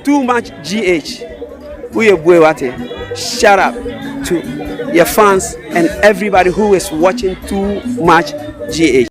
too much GH. Shout out to your fans and everybody who is watching Too Much GH.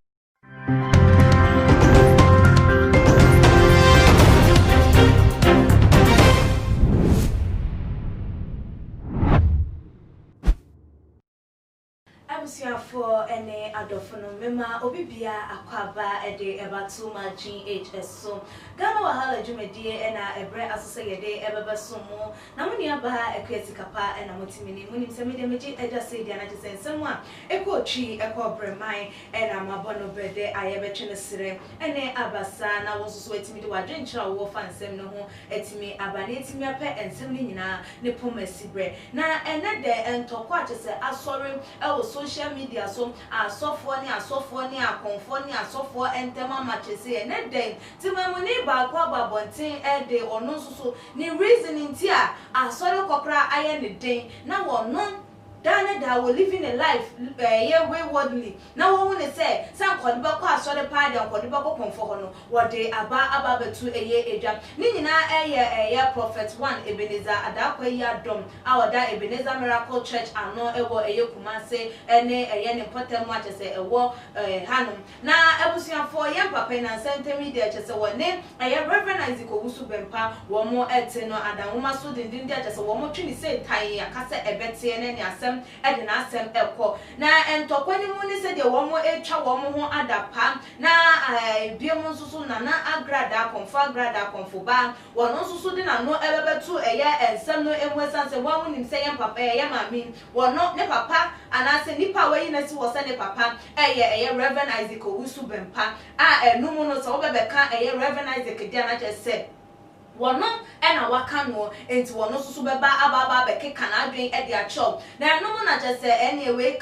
For any adofono mema obibia akwaba ede eba Too Much GH so Ghana wahala dwumedie na ebre asose yede ebeba somo na muni aba ekweti kapa na motimini muni msemede meji eja se dia na jesensem a ekotwi ekobremai na mabono bede ayebetwe ne sire ene abasa na wososo etimi de wadwenkyira wo fansem no ho etimi aba na etimi ape ensem ni nyina ne pomasibre na ene de entokwa chese asori ewo social media so asofo ni akonfo ni asofo entema machese ene den timamuni ba kwa babontin de ono so ni reasoning ti a asori kokra aye ne den na wono da we living a life waywardly na wo hu ne say san kodiba kwa asori party kodiba ko konfo ho no wo de aba betu edwa ni nyina prophet 1 Ebenezer adakwa yi adom awoda Ebenezer Miracle Church ano ewo Kumase ene ne potem wa chese ewo hanom na ebusuafo ye papa na center media chese wone Reverend Isaac Owusu Bempa wo mo ete no adanwoma so dindin dia chese wo mo twini say tan akase ebete ne asem ede na asem ekọ na entokwani mu ni se de wo mo etwa wo mo ho adapa na biemu nsusu na agrada konfo ba wono nsusu de na no ebebetu ensem no emwesanse wo mu nim se ye papa ye mami wono ne papa anase nipa we na si wo se ne papa Reverend Isaac Owusu Bempa enumu no so obebeka Reverend Isaac dia na chese wono ena waka no enti wono susu beba aba bekeka na adwen e dia chop na no mo na chese ene we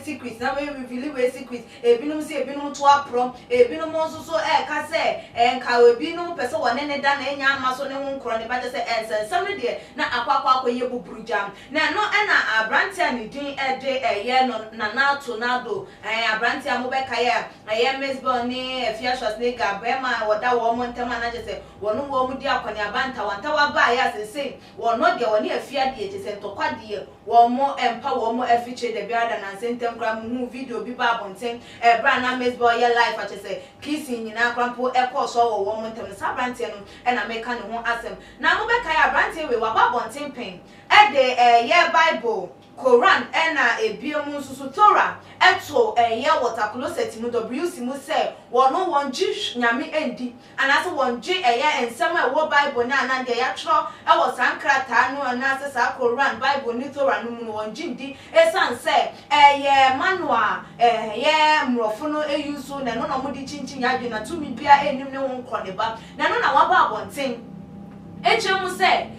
secret na we reveal we secret ebinum se ebinum to apro ebinum susu ka se enka ebinum pese wone ne da na enya amaso ne ho nkro ne ba chese ensensam ne de na akwakwa ye buburujam na no ena abrantia ne din de no na to na do abrantia mo beka ye mesbo ni efiashos ne gabema woda wo mo ntema na chese wono mudi akwani abanta wanta waba ya sese wono de woni afia de chese ntokwa de wo mo empa wo mo afiche de biada na sentem kra mu video bi ba bonten bra na mesbo ye life a chese kissing nyina krampo ekoso wo mo ntem sabrante no na meka ne ho asem na mo beka ya brante we waba bonten pen ye Bible Quran ena ebiemu susu Torah eto water closet mu WC mu say wono wonji nyame endi anase wonji ensem wo Bible na na de ya tro wo sankrata no anase sa Quran Bible ni Torah no mu wonji ndi esan say manual mrofo no eyusu na no mo di chinchin ya dwe na tumi bia enim ne ho nkoneba na no na waba abonten echemu say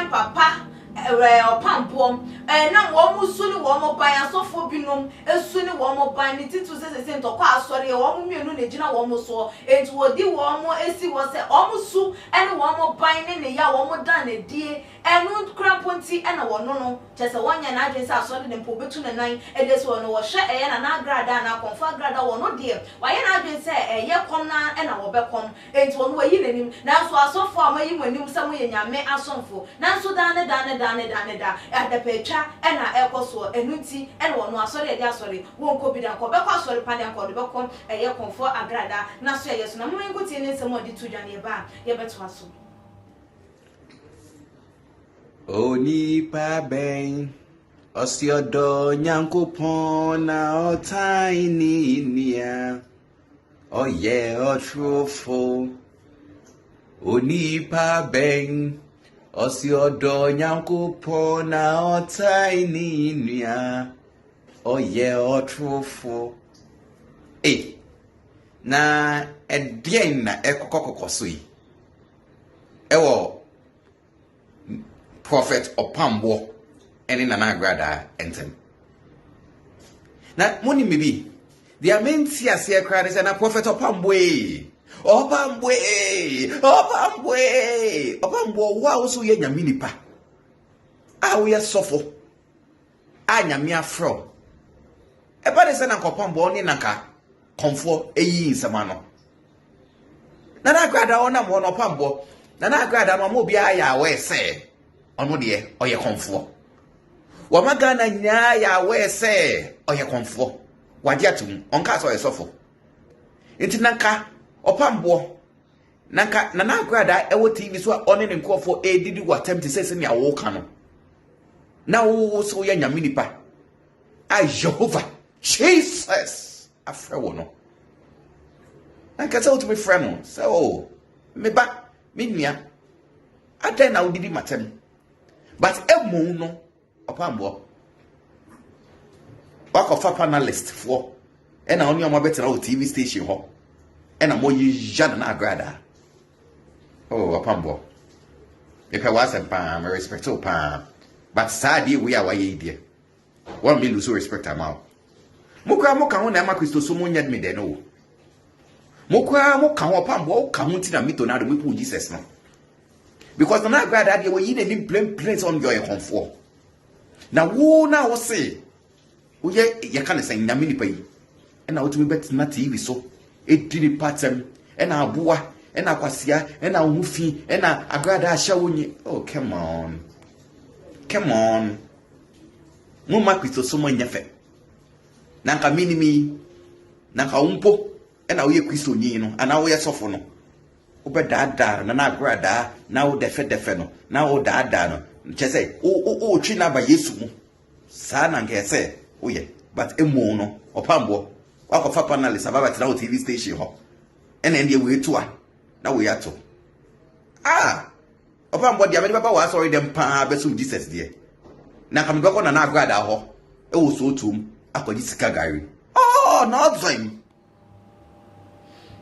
papa Opambour na wo musu ni wo mo ban asofo binom esu ni wo mo ban ni titu sese ntokwa asori wo mo mienu na gina wo mo so enti wo di wo mo esi wo se o musu ene wo mo ban ne ya wo mo dan na die enu kramponti ena wo no chese wonya na adwen se asori ne mpo betu na nan ede so no wo hye na agrada na konfa agrada wo no die wa ye na adwen se kom na ena wo bekom enti wo no wayi nanim na so asofo amayi manim se mo ye nyame asonfo na so dan adapetwa ena ekoso enuti ena wono asori ede asori wonko bi dan ko bekọ asori pa dan ko de bekom konfo agrada na so yeso na mo nguti ne nsem odi tudwane ba ye beto aso Oni pa ben osiodo nyankopon na otaini nia oye otrofo Oni pa ben osiodo nyankopon na otaini nia oye otrofo na edien na ekokokoso yi ewo Prophet Opambour ene nana agrada entem na moni mebi dia menti ase krade se na Prophet Opambour wa oso ye nyame nipa a wo ye sofo a nyame afro e ba de se na Opambour ni naka konfo eyi nsama no nana agrada ona mo no Opambour Nana Grada no mo bia ya we say ono de oye konfo. Wa magana nya ya we say oye konfo. Wadi atum onka so yesofo. Enti nanka Opambour nanka Nana Grada ewo TV so one ne nkofo edidi watem te sese ne awo ka no. Na wo so ya nyame nipa. Ah Jehovah Jesus afrewo no. Nanka say to me friend no. Say oh me ba me nua adan na odidi matem. But emu no Opambour wakofa panelist for ena oni omo betena o TV station ho ena mo yijana na agrada. Oh Opambour if I was pa me respect o pa but sadly we are why there one me lose respect am out mokra mo kan ho na ma Kristo so mo nyad me de no mokra mo kan Opambour kan ho ti na mito na do me pu Jesus no because na agrada there we need any place on your comfort na wo na wo say uye ye kan say nyame nipa yi na wotumi bet na TV so edini patem na aboa na kwasia na hufi na agrada ahya wonyi. Oh come on mo ma Kristo so mo nyefe nanka minimi nanka umpo na wo ye Kristo nyi no ana wo ye sofo no wo be daada na agrada na wo defe no na wo daada no chese o twi na ba Yesu mu sa na ngese oye but emu no Opambour wakofa panelist ababa tena o TV station ho ene ndie we to a na we ato Opambour dia me baba wa sorry dem pa beso Jesus die na kam doko na agrada ho e wo so tum akodi sika gari not them.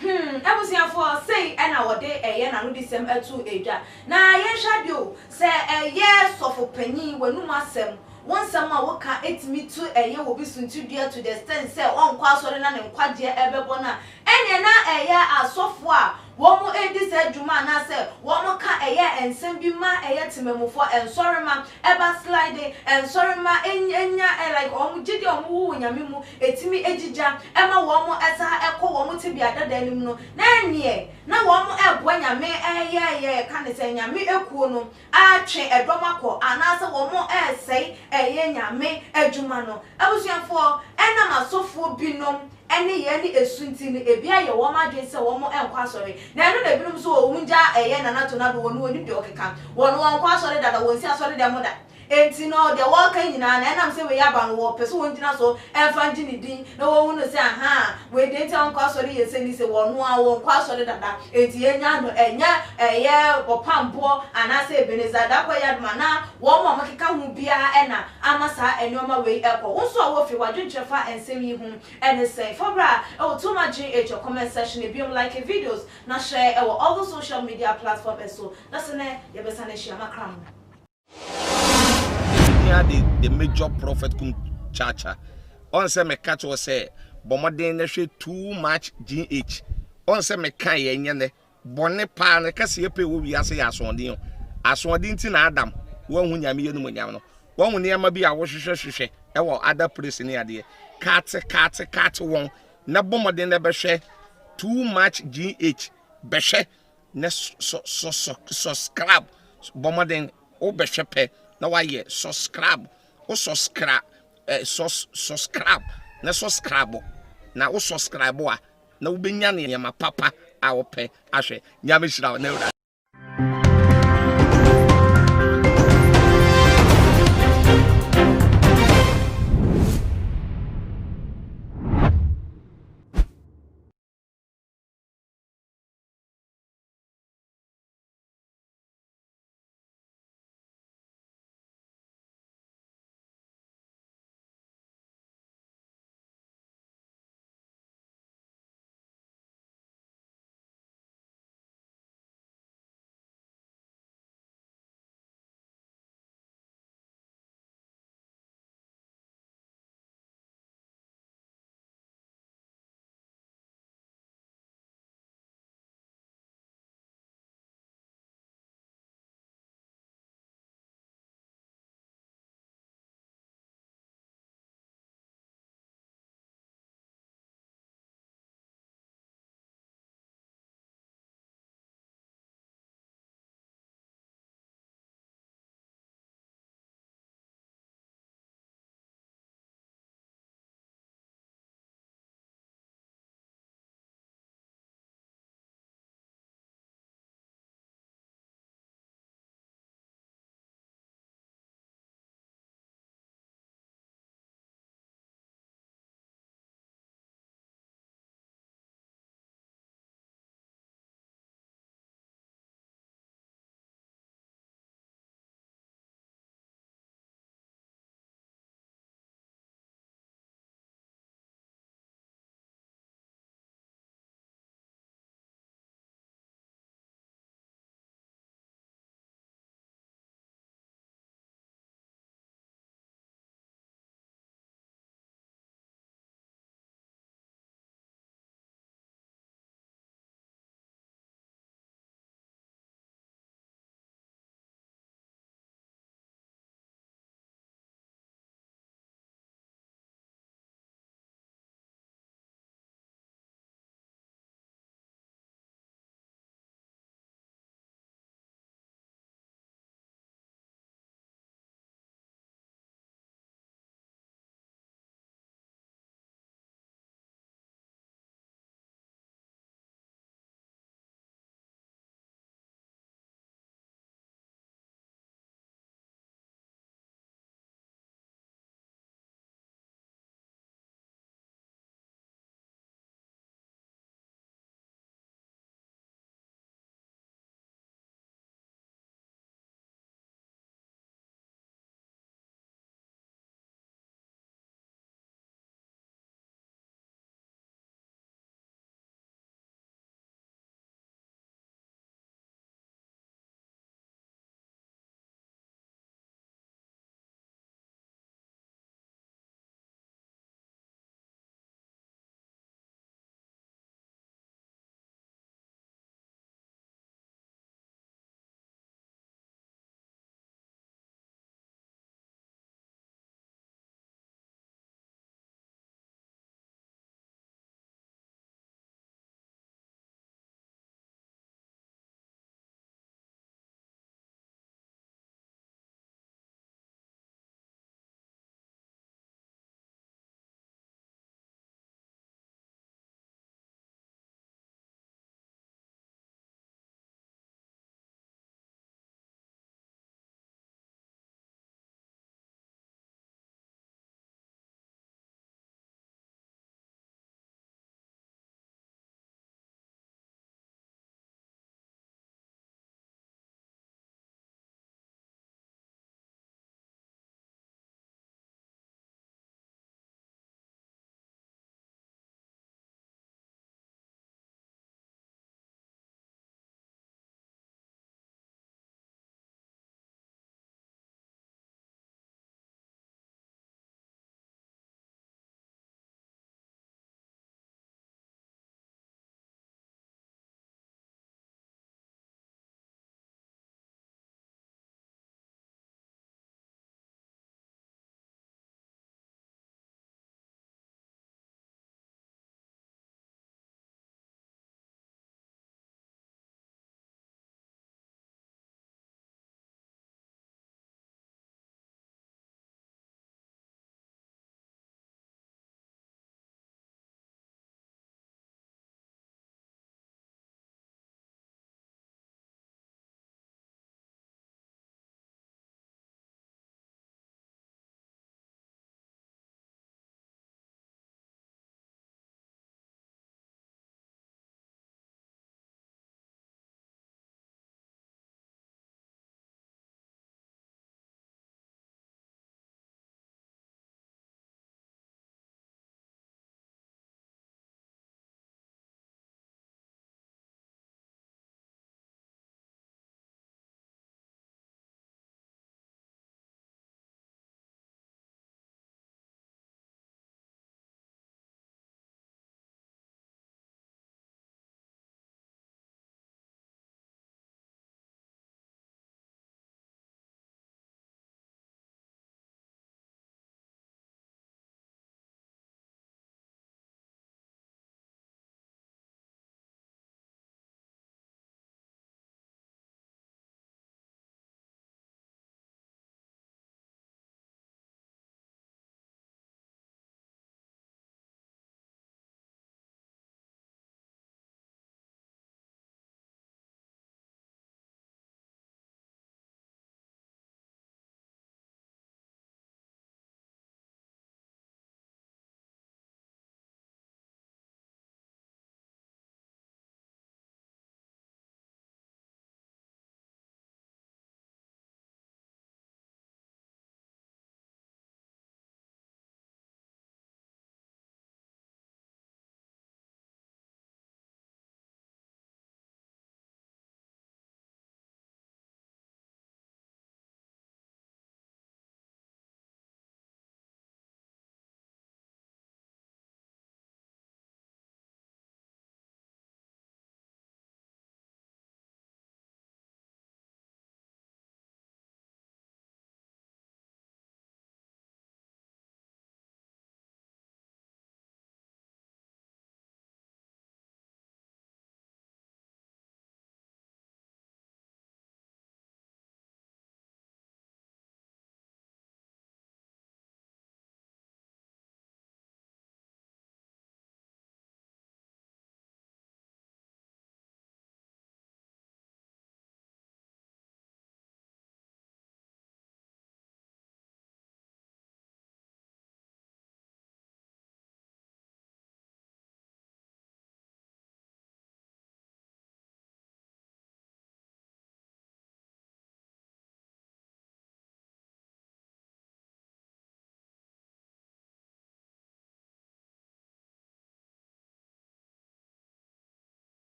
Abusia for say na wode eye na no disem atu edwa na ye hwadio se eye sofo panyin wanum asem one sama woka etimi to eye wo bisunti dua to the extent say on kwa sori na ne nkwaje ebebo na ene na eye asofo a womo edi se djuma na se womo ka eye ensem bi ma eye timemufo ensori ma eba slide ensori ma enya like omo gidi omo wu nyame mu etimi ejija ema womo esa ekọ womo tibi adada nim no na enie na womo ebo nyame eye ka ne se nyame ekuo no atwe edomakọ anase womo esei eye nyame adjuma no abusuafo ena masofo binom ene ye ni esunti ni ebia ye wo ma dwen se wo mo enkwa sori na eno na binum so wo munja eye na nato na do wonu oni de okeka wono wonkwa sori dada wonsi asori de moda enti no de wo kan nyina na enam se we yaba no wo pese won gyina so enfa ngini din na wo hunu se aha we de enti wonkwa sori ye se ni se wono a wonkwa sori dada enti enya no enya eye Opambour anase Ebeneza da kwa yadma na wo mo makeka hu bia ena amasa enoma we ekọ wonso a wo fi wadwenchefa ensem yi hu ene se fobra too much age your comment section if you like videos na share all the social media platforms so that's ne ye be sane share makram the major prophet kum chacha on say me catch was say bomoden na hwe too much gh on say me kan ye nyene bone pa na kase ye pe wo wi ase ya asonde nti na adam wo hu nyame ye no mo nyam no wo hu ne ma bi a wo hwehwehwehwe e wo other place ne ade kat won na bomoden na be hwe too much gh be hwe na subscribe bomoden o be hwe pe na wa ye subscribe o subscribe subscribe na subscribe na o subscribe a na wo benya ne ma papa a wo pe ahwe nyame hira na